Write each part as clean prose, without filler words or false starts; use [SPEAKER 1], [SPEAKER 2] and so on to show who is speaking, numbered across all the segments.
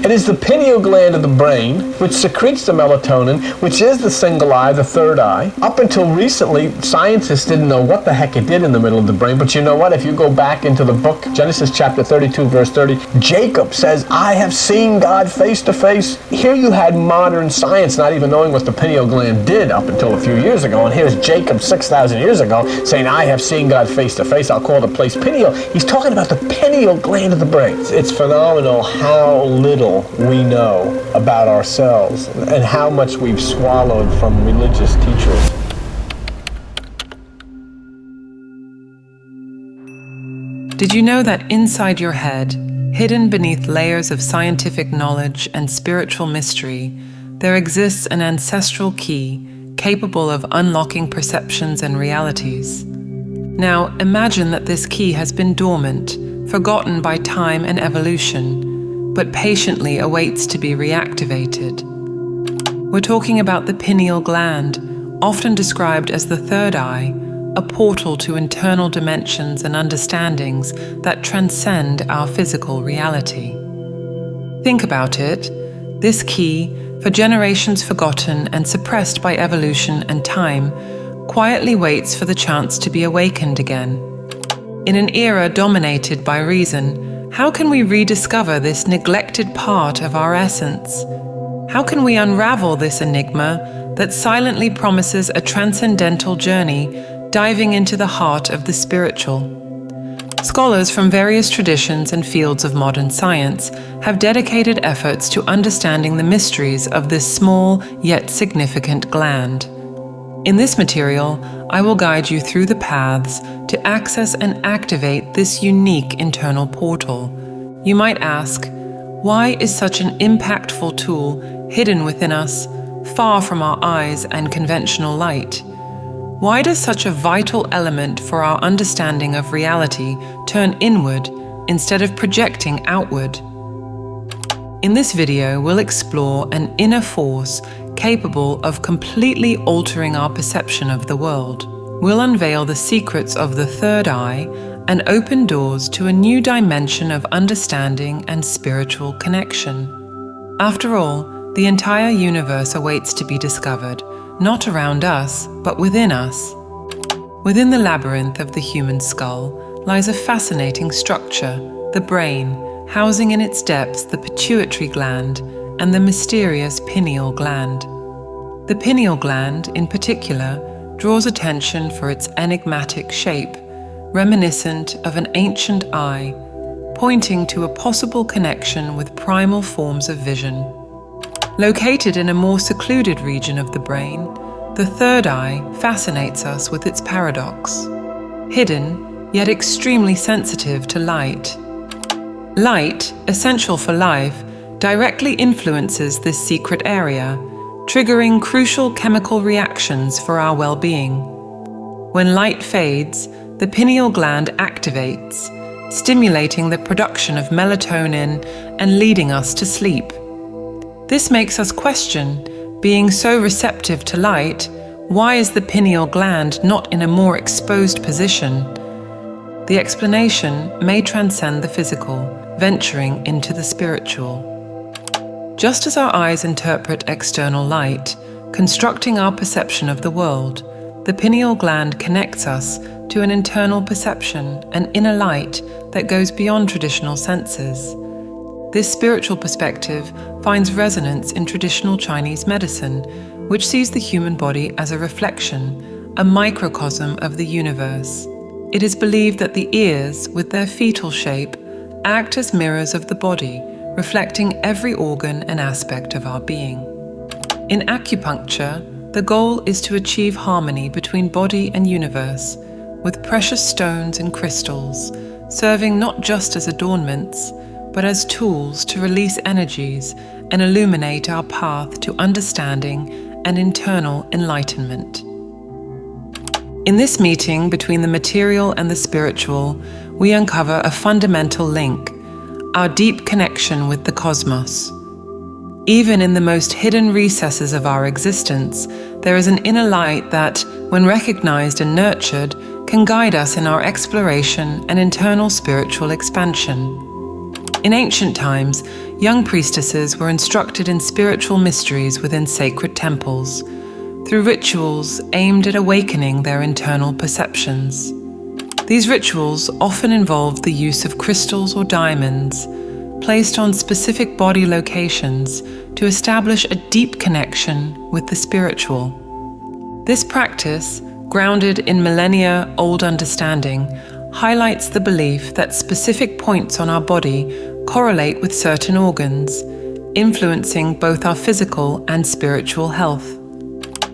[SPEAKER 1] It is the pineal gland of the brain which secretes the melatonin, which is the single eye, the third eye. Up until recently, scientists didn't know what the heck it did in the middle of the brain, but you know what? If you go back into the book, Genesis chapter 32, verse 30, Jacob says, I have seen God face to face. Here you had modern science not even knowing what the pineal gland did up until a few years ago, and here's Jacob 6,000 years ago saying, I have seen God face to face. I'll call the place pineal. He's talking about the pineal gland of the brain. It's phenomenal how little we know about ourselves and how much we've swallowed from religious teachers.
[SPEAKER 2] Did you know that inside your head, hidden beneath layers of scientific knowledge and spiritual mystery, there exists an ancestral key capable of unlocking perceptions and realities? Now, imagine that this key has been dormant, forgotten by time and evolution, but patiently awaits to be reactivated. We're talking about the pineal gland, often described as the third eye, a portal to internal dimensions and understandings that transcend our physical reality. Think about it. This key, for generations forgotten and suppressed by evolution and time, quietly waits for the chance to be awakened again. In an era dominated by reason, how can we rediscover this neglected part of our essence? How can we unravel this enigma that silently promises a transcendental journey, diving into the heart of the spiritual? Scholars from various traditions and fields of modern science have dedicated efforts to understanding the mysteries of this small yet significant gland. In this material, I will guide you through the paths to access and activate this unique internal portal. You might ask, why is such an impactful tool hidden within us, far from our eyes and conventional light? Why does such a vital element for our understanding of reality turn inward instead of projecting outward? In this video, we'll explore an inner force capable of completely altering our perception of the world. We'll unveil the secrets of the third eye and open doors to a new dimension of understanding and spiritual connection. After all, the entire universe awaits to be discovered, not around us, but within us. Within the labyrinth of the human skull lies a fascinating structure, the brain, housing in its depths the pituitary gland and the mysterious pineal gland. The pineal gland, in particular, draws attention for its enigmatic shape, reminiscent of an ancient eye, pointing to a possible connection with primal forms of vision. Located in a more secluded region of the brain, the third eye fascinates us with its paradox. Hidden, yet extremely sensitive to light. Light, essential for life, directly influences this secret area, triggering crucial chemical reactions for our well-being. When light fades, the pineal gland activates, stimulating the production of melatonin and leading us to sleep. This makes us question, being so receptive to light, why is the pineal gland not in a more exposed position? The explanation may transcend the physical, venturing into the spiritual. Just as our eyes interpret external light, constructing our perception of the world, the pineal gland connects us to an internal perception, an inner light that goes beyond traditional senses. This spiritual perspective finds resonance in traditional Chinese medicine, which sees the human body as a reflection, a microcosm of the universe. It is believed that the ears, with their fetal shape, act as mirrors of the body, reflecting every organ and aspect of our being. In acupuncture, the goal is to achieve harmony between body and universe, with precious stones and crystals, serving not just as adornments, but as tools to release energies and illuminate our path to understanding and internal enlightenment. In this meeting between the material and the spiritual, we uncover a fundamental link, our deep connection with the cosmos. Even in the most hidden recesses of our existence, there is an inner light that, when recognized and nurtured, can guide us in our exploration and internal spiritual expansion. In ancient times, young priestesses were instructed in spiritual mysteries within sacred temples, through rituals aimed at awakening their internal perceptions. These rituals often involved the use of crystals or diamonds, placed on specific body locations to establish a deep connection with the spiritual. This practice, grounded in millennia-old understanding, highlights the belief that specific points on our body correlate with certain organs, influencing both our physical and spiritual health.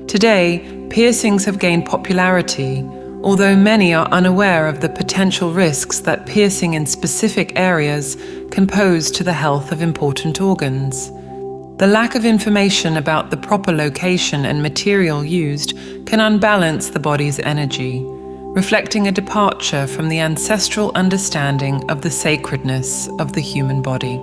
[SPEAKER 2] Today, piercings have gained popularity, although many are unaware of the potential risks that piercing in specific areas can pose to the health of important organs. The lack of information about the proper location and material used can unbalance the body's energy, reflecting a departure from the ancestral understanding of the sacredness of the human body.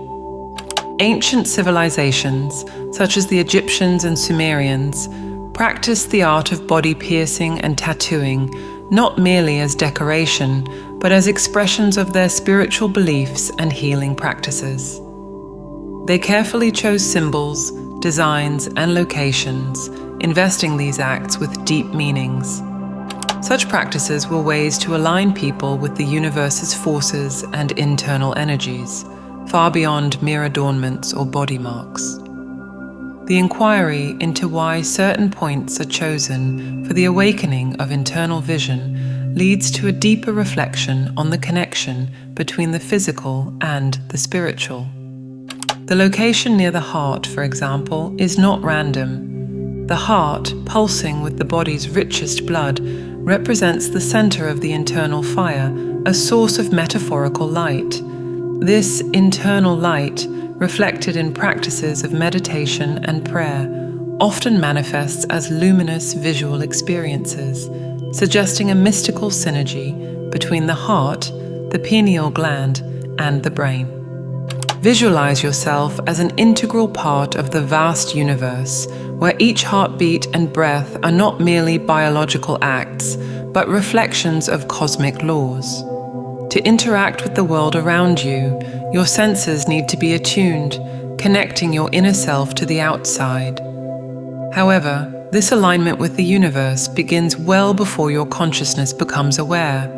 [SPEAKER 2] Ancient civilizations, such as the Egyptians and Sumerians, practiced the art of body piercing and tattooing not merely as decoration, but as expressions of their spiritual beliefs and healing practices. They carefully chose symbols, designs, and locations, investing these acts with deep meanings. Such practices were ways to align people with the universe's forces and internal energies, far beyond mere adornments or body marks. The inquiry into why certain points are chosen for the awakening of internal vision leads to a deeper reflection on the connection between the physical and the spiritual. The location near the heart, for example, is not random. The heart, pulsing with the body's richest blood, represents the center of the internal fire, a source of metaphorical light. This internal light, reflected in practices of meditation and prayer, often manifests as luminous visual experiences, suggesting a mystical synergy between the heart, the pineal gland, and the brain. Visualize yourself as an integral part of the vast universe, where each heartbeat and breath are not merely biological acts, but reflections of cosmic laws. To interact with the world around you, your senses need to be attuned, connecting your inner self to the outside. However, this alignment with the universe begins well before your consciousness becomes aware,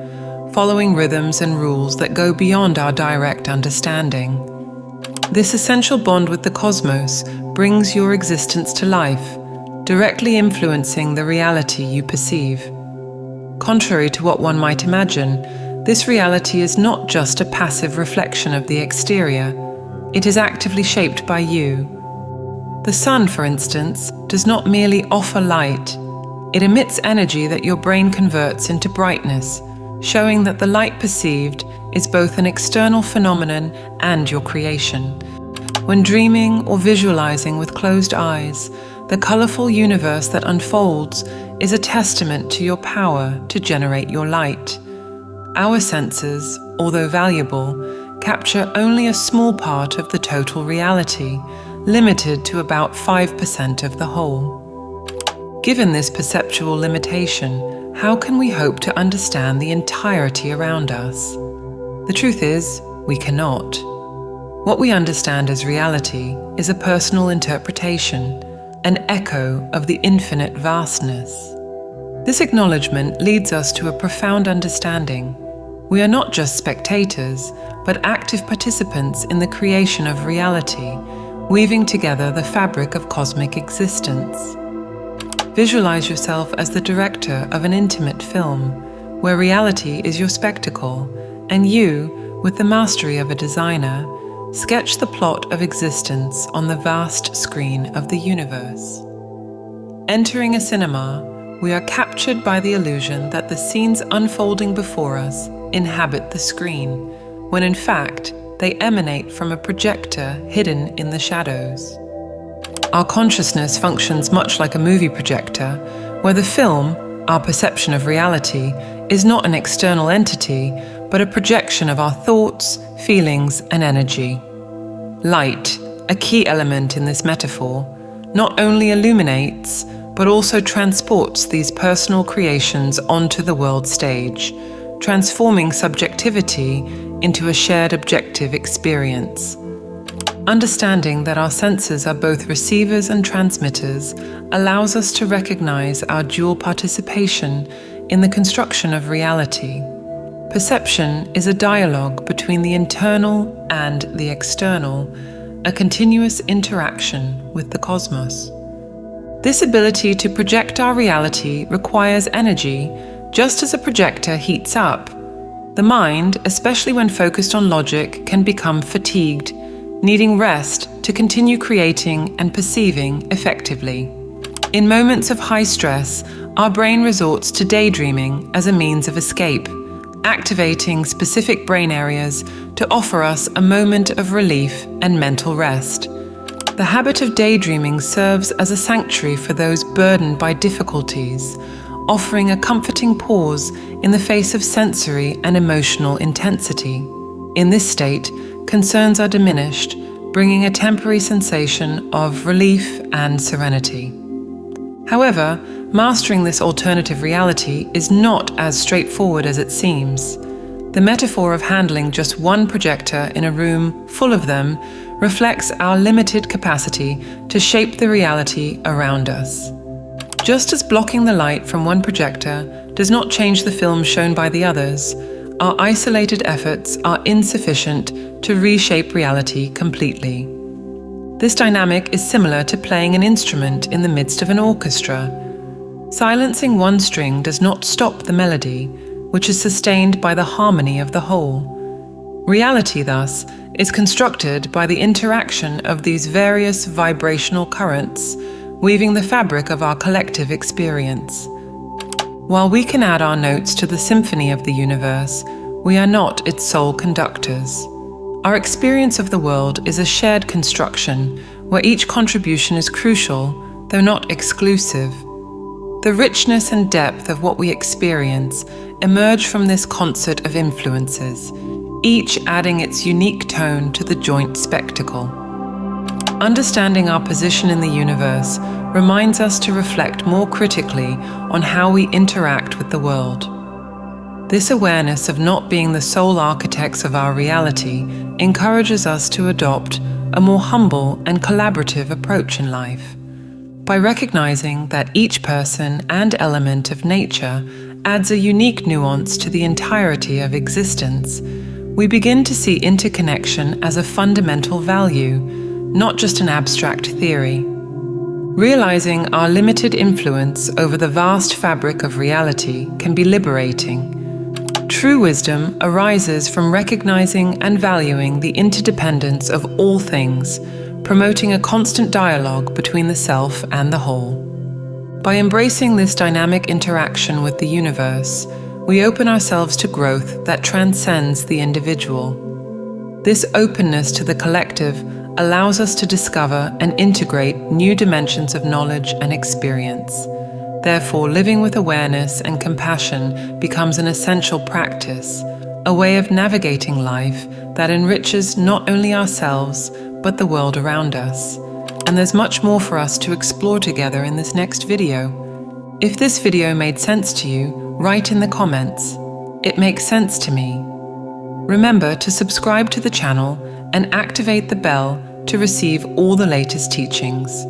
[SPEAKER 2] following rhythms and rules that go beyond our direct understanding. This essential bond with the cosmos brings your existence to life, directly influencing the reality you perceive. Contrary to what one might imagine, this reality is not just a passive reflection of the exterior, it is actively shaped by you. The sun, for instance, does not merely offer light, it emits energy that your brain converts into brightness, showing that the light perceived is both an external phenomenon and your creation. When dreaming or visualizing with closed eyes, the colorful universe that unfolds is a testament to your power to generate your light. Our senses, although valuable, capture only a small part of the total reality, limited to about 5% of the whole. Given this perceptual limitation, how can we hope to understand the entirety around us? The truth is, we cannot. What we understand as reality is a personal interpretation, an echo of the infinite vastness. This acknowledgement leads us to a profound understanding. We are not just spectators, but active participants in the creation of reality, weaving together the fabric of cosmic existence. Visualize yourself as the director of an intimate film, where reality is your spectacle, and you, with the mastery of a designer, sketch the plot of existence on the vast screen of the universe. Entering a cinema, we are captured by the illusion that the scenes unfolding before us inhabit the screen, when in fact they emanate from a projector hidden in the shadows. Our consciousness functions much like a movie projector, where the film, our perception of reality, is not an external entity, but a projection of our thoughts, feelings, and energy. Light, a key element in this metaphor, not only illuminates, but also transports these personal creations onto the world stage, transforming subjectivity into a shared objective experience. Understanding that our senses are both receivers and transmitters allows us to recognize our dual participation in the construction of reality. Perception is a dialogue between the internal and the external, a continuous interaction with the cosmos. This ability to project our reality requires energy, just as a projector heats up. The mind, especially when focused on logic, can become fatigued, needing rest to continue creating and perceiving effectively. In moments of high stress, our brain resorts to daydreaming as a means of escape, activating specific brain areas to offer us a moment of relief and mental rest. The habit of daydreaming serves as a sanctuary for those burdened by difficulties, offering a comforting pause in the face of sensory and emotional intensity. In this state, concerns are diminished, bringing a temporary sensation of relief and serenity. However, mastering this alternative reality is not as straightforward as it seems. The metaphor of handling just one projector in a room full of them reflects our limited capacity to shape the reality around us. Just as blocking the light from one projector does not change the film shown by the others, our isolated efforts are insufficient to reshape reality completely. This dynamic is similar to playing an instrument in the midst of an orchestra. Silencing one string does not stop the melody, which is sustained by the harmony of the whole. Reality, thus, is constructed by the interaction of these various vibrational currents, weaving the fabric of our collective experience. While we can add our notes to the symphony of the universe, we are not its sole conductors. Our experience of the world is a shared construction, where each contribution is crucial, though not exclusive. The richness and depth of what we experience emerge from this concert of influences, each adding its unique tone to the joint spectacle. Understanding our position in the universe reminds us to reflect more critically on how we interact with the world. This awareness of not being the sole architects of our reality encourages us to adopt a more humble and collaborative approach in life. By recognizing that each person and element of nature adds a unique nuance to the entirety of existence, we begin to see interconnection as a fundamental value, not just an abstract theory. Realizing our limited influence over the vast fabric of reality can be liberating. True wisdom arises from recognizing and valuing the interdependence of all things, promoting a constant dialogue between the self and the whole. By embracing this dynamic interaction with the universe, we open ourselves to growth that transcends the individual. This openness to the collective allows us to discover and integrate new dimensions of knowledge and experience. Therefore, living with awareness and compassion becomes an essential practice, a way of navigating life that enriches not only ourselves, but the world around us. And there's much more for us to explore together in this next video. If this video made sense to you, write in the comments, "It makes sense to me." Remember to subscribe to the channel and activate the bell to receive all the latest teachings.